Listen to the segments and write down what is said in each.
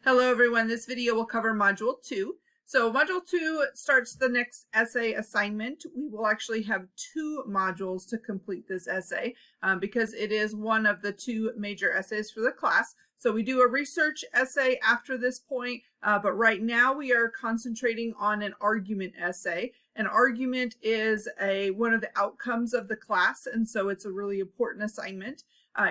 Hello everyone, this video will cover Module 2. So Module 2 starts the next essay assignment. We will actually have 2 modules to complete this essay because it is one of the 2 major essays for the class. So we do a research essay after this point, but right now we are concentrating on an argument essay. An argument is one of the outcomes of the class, and so it's a really important assignment.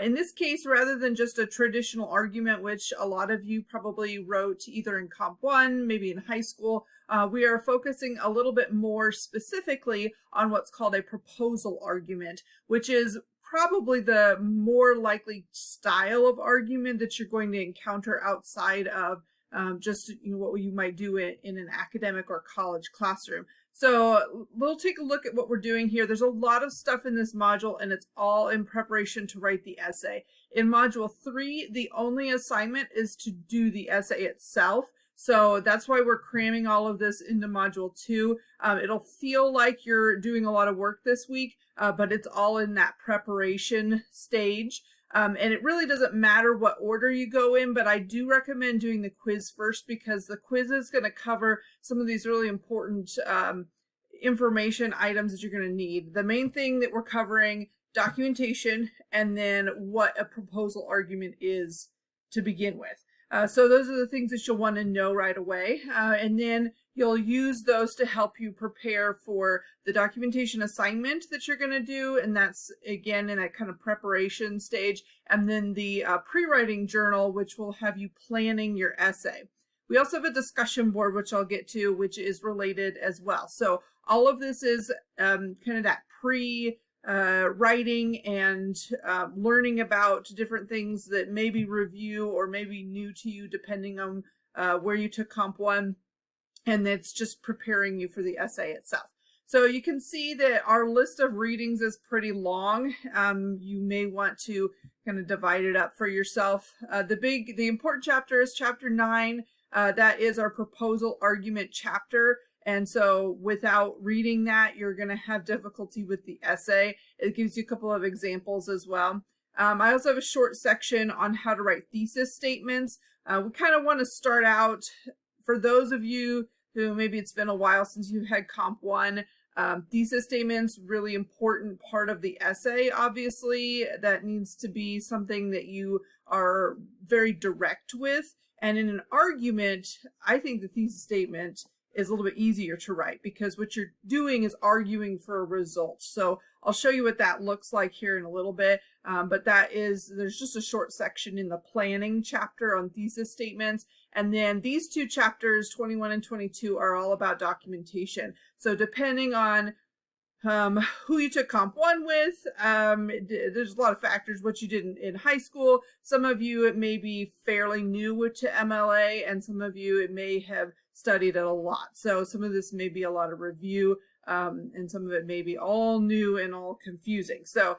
In this case, rather than just a traditional argument, which a lot of you probably wrote either in Comp 1, maybe in high school, we are focusing a little bit more specifically on what's called a proposal argument, which is probably the more likely style of argument that you're going to encounter outside of just what you might do in an academic or college classroom. So we'll take a look at what we're doing here. There's a lot of stuff in this module, and it's all in preparation to write the essay. In Module 3, the only assignment is to do the essay itself. So that's why we're cramming all of this into Module 2. It'll feel like you're doing a lot of work this week, but it's all in that preparation stage. And it really doesn't matter what order you go in, but I do recommend doing the quiz first because the quiz is going to cover some of these really important information items that you're going to need. The main thing that we're covering, documentation, and then what a proposal argument is to begin with. So those are the things that you'll want to know right away. And then you'll use those to help you prepare for the documentation assignment that you're going to do. And that's, again, in that kind of preparation stage. And then the pre-writing journal, which will have you planning your essay. We also have a discussion board, which I'll get to, which is related as well. So all of this is kind of that writing and learning about different things that may be review or maybe new to you depending on where you took Comp 1, and it's just preparing you for the essay itself. So you can see that our list of readings is pretty long. You may want to kind of divide it up for yourself. The important chapter is chapter 9. That is our proposal argument chapter. And so without reading that, you're going to have difficulty with the essay. It gives you a couple of examples as well. I also have a short section on how to write thesis statements. We kind of want to start out, for those of you who maybe it's been a while since you've had Comp 1, thesis statements, really important part of the essay, obviously. That needs to be something that you are very direct with. And in an argument, I think the thesis statement is a little bit easier to write because what you're doing is arguing for a result. So I'll show you what that looks like here in a little bit. But there's just a short section in the planning chapter on thesis statements. And then these 2 chapters, 21 and 22, are all about documentation. So depending on who you took Comp 1 with, there's a lot of factors, what you did in high school. Some of you, it may be fairly new to MLA, and some of you, it may have studied it a lot. So some of this may be a lot of review, and some of it may be all new and all confusing. So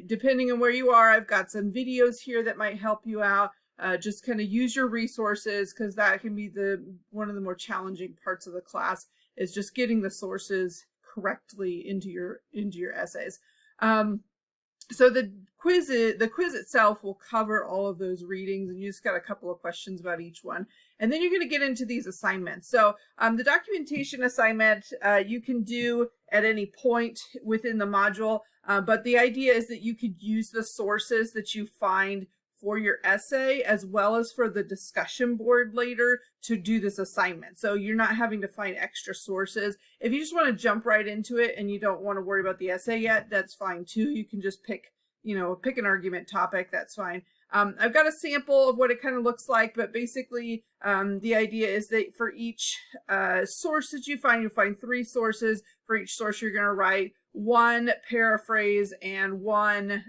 depending on where you are, I've got some videos here that might help you out. Just kind of use your resources, because that can be one of the more challenging parts of the class, is just getting the sources correctly into your essays. So the quiz itself will cover all of those readings, and you just got a couple of questions about each one. And then you're going to get into these assignments. So the documentation assignment you can do at any point within the module, but the idea is that you could use the sources that you find for your essay as well as for the discussion board later to do this assignment. So you're not having to find extra sources. If you just want to jump right into it and you don't want to worry about the essay yet, that's fine too. You can just pick an argument topic, that's fine. I've got a sample of what it kind of looks like, but basically the idea is that for each source that you find, you'll find 3 sources. For each source, you're going to write 1 paraphrase and one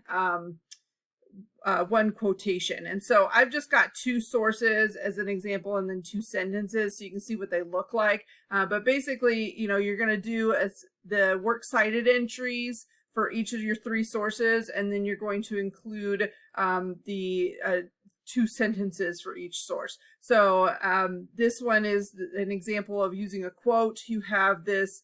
quotation. And so I've just got 2 sources as an example, and then 2 sentences so you can see what they look like. But basically, you're going to do the works cited entries for each of your 3 sources, and then you're going to include the 2 sentences for each source. So this one is an example of using a quote. You have this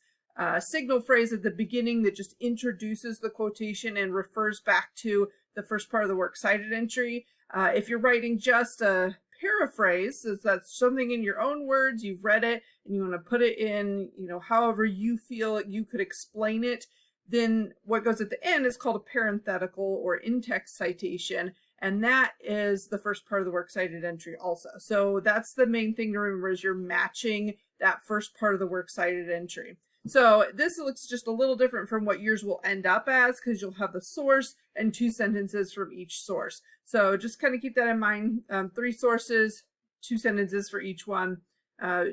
signal phrase at the beginning that just introduces the quotation and refers back to the first part of the works cited entry. If you're writing just a paraphrase, so that's something in your own words, you've read it, and you want to put it in, however you feel you could explain it, then what goes at the end is called a parenthetical or in-text citation, and that is the first part of the works cited entry also. So that's the main thing to remember, is you're matching that first part of the works cited entry. So this looks just a little different from what yours will end up as, because you'll have the source and 2 sentences from each source. So just kind of keep that in mind. 3 sources, 2 sentences for each one.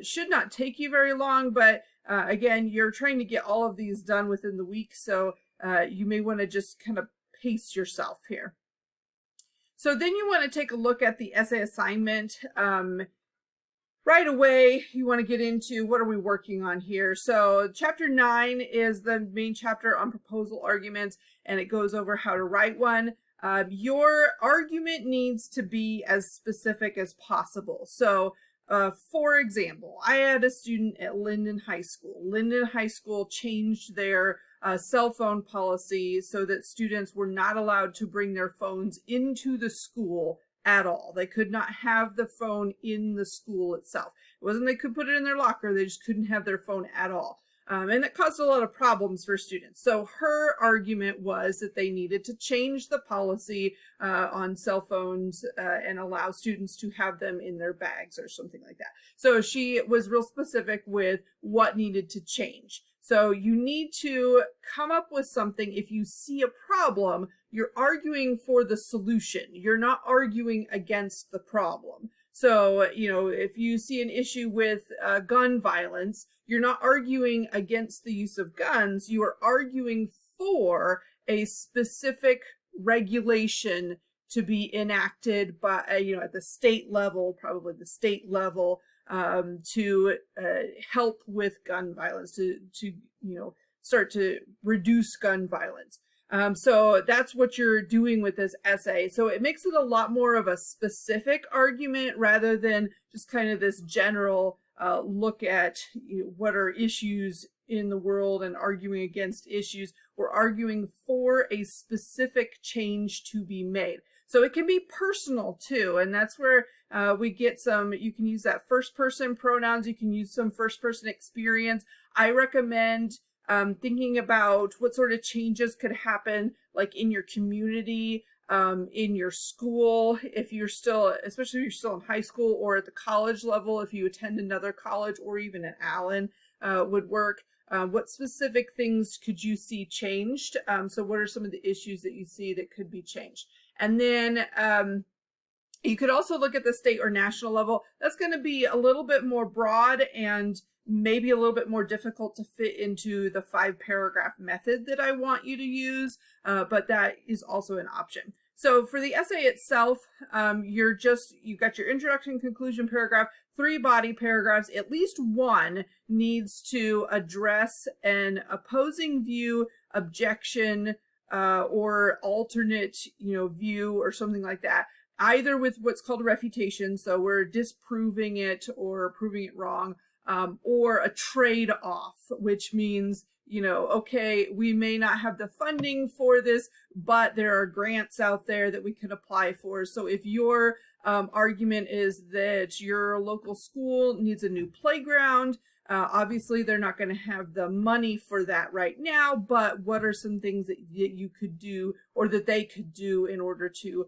Should not take you very long, but again, you're trying to get all of these done within the week, so you may want to just kind of pace yourself here. So then you want to take a look at the essay assignment. Right away, you want to get into what are we working on here. So chapter 9 is the main chapter on proposal arguments, and it goes over how to write one. Your argument needs to be as specific as possible. So for example, I had a student at Linden High School. Linden High School changed their cell phone policy so that students were not allowed to bring their phones into the school at all. They could not have the phone in the school itself. It wasn't they could put it in their locker, they just couldn't have their phone at all. And that caused a lot of problems for students. So her argument was that they needed to change the policy on cell phones and allow students to have them in their bags or something like that. So she was real specific with what needed to change. So you need to come up with something. If you see a problem, you're arguing for the solution. You're not arguing against the problem. So, if you see an issue with gun violence, you're not arguing against the use of guns. You are arguing for a specific regulation to be enacted by, at the state level, probably the state level, to help with gun violence, to start to reduce gun violence. So that's what you're doing with this essay. So it makes it a lot more of a specific argument rather than just kind of this general look at what are issues in the world and arguing against issues. We're arguing for a specific change to be made. So it can be personal too, and that's where we get some, you can use that first person pronouns, you can use some first person experience. I recommend thinking about what sort of changes could happen like in your community, in your school, if you're still, especially if you're still in high school, or at the college level, if you attend another college, or even at Allen would work. What specific things could you see changed? So what are some of the issues that you see that could be changed? And then you could also look at the state or national level. That's going to be a little bit more broad and maybe a little bit more difficult to fit into the 5-paragraph method that I want you to use, but that is also an option. So for the essay itself, you've got your introduction, conclusion paragraph, 3 body paragraphs. At least one needs to address an opposing view, objection, or alternate, view or something like that, either with what's called a refutation. So we're disproving it or proving it wrong, or a trade-off, which means, okay, we may not have the funding for this, but there are grants out there that we can apply for. So if your argument is that your local school needs a new playground, obviously they're not going to have the money for that right now, but what are some things that you could do or that they could do in order to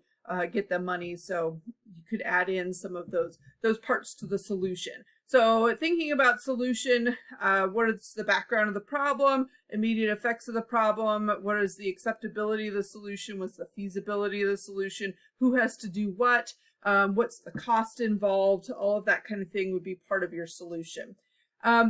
get the money? So you could add in some of those parts to the solution. So thinking about solution, what is the background of the problem, immediate effects of the problem, what is the acceptability of the solution, what's the feasibility of the solution, who has to do what, what's the cost involved, all of that kind of thing would be part of your solution.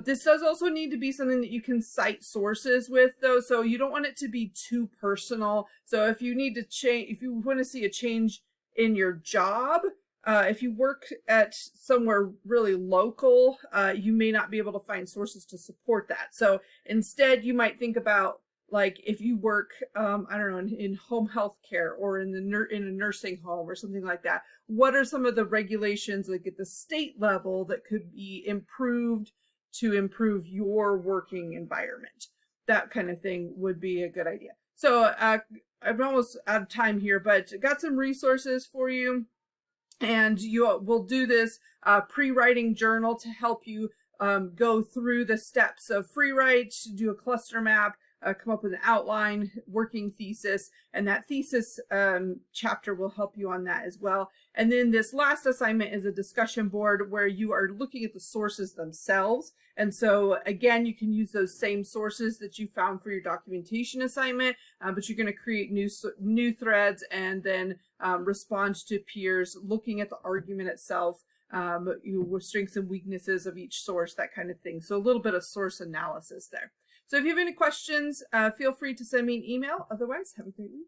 This does also need to be something that you can cite sources with, though, so you don't want it to be too personal. So if you need to change, if you want to see a change in your job, if you work at somewhere really local, you may not be able to find sources to support that. So instead, you might think about, like, if you work, I don't know, in home health care or in a nursing home or something like that, what are some of the regulations, like at the state level, that could be improved to improve your working environment? That kind of thing would be a good idea. So I'm almost out of time here, but got some resources for you. And you will do this pre-writing journal to help you go through the steps of free write, do a cluster map, come up with an outline, working thesis, and that thesis chapter will help you on that as well. And then this last assignment is a discussion board where you are looking at the sources themselves. And so again, you can use those same sources that you found for your documentation assignment, but you're going to create new threads and then respond to peers, looking at the argument itself, strengths and weaknesses of each source, that kind of thing. So a little bit of source analysis there. So if you have any questions, feel free to send me an email. Otherwise, have a great week.